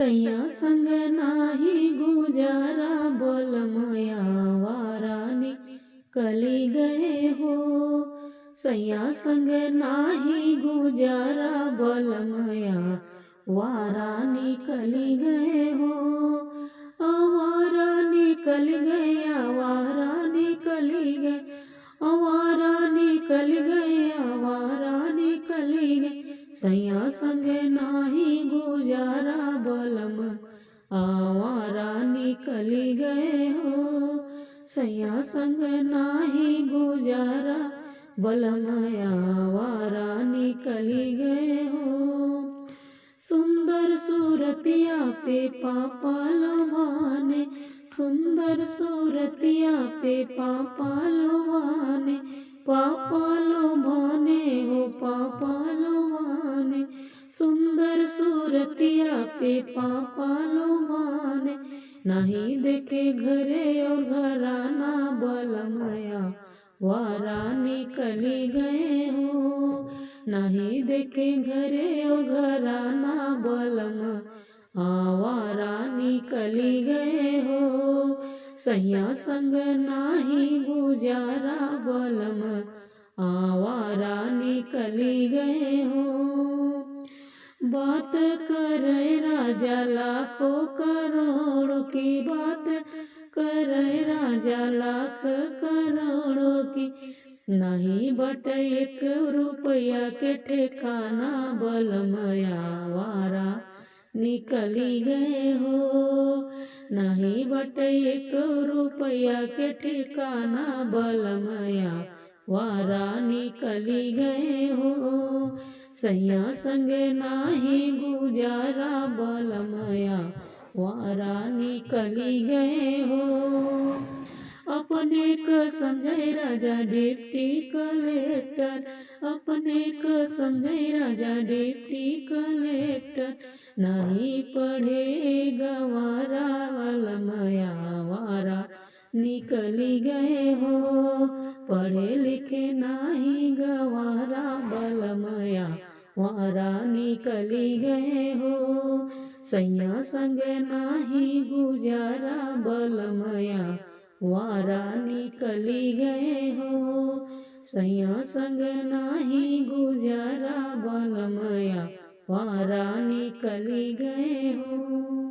सैया संग नाही गुजारा बोलमया वारानी कली गए हो। सैया संग नाही गुजारा बोलमया वारानी कली गए हो। आवारा निकल गया आवारा निकल गए आवारा निकल गए आवारा निकल गए। सैया संग नाही गुजारा बलम आवारा निकली गए हो। सैया संग नाही गुजारा बलम आवारा निकली गए हो। सुंदर सूरतिया पे पापा लोभाने सुंदर सूरतिया पे पापा लोभाने पापा लोभाने हो पापा लोभाने। सुंदर सूरतिया पे पापा लोभाने नहीं देखे घरे और घराना बलमया वारा निकली गए हो। नहीं देखे घरे और घराना बलम आवारा निकली गए हो। सैया संग नाही गुजारा बलम आवारा निकली गए हो। बात करे राजा लाखों करोड़ों की बात करे राजा लाख करोड़ों की नहीं बट एक रुपया के ठिकाना बलमया वारा निकली गए हो। नहीं बट एक रुपया के ठिकाना बलमया वारा निकली गए हो। सैया संग नाही गुजारा बलमया वारा निकली गए हो। अपने क समझे राजा डिप्टी कलेक्टर अपने क समझे राजा डिप्टी कलेक्टर नहीं पढ़े गवारा बलमया वारा निकली गए हो। पढ़े लिखे नाही गवारा बलमया वारा निकली गए हो। सैया संग नाही गुजारा बलमया वारा निकली गए हो। सैया संग नाही गुजारा बलमया वारा निकली गए हो।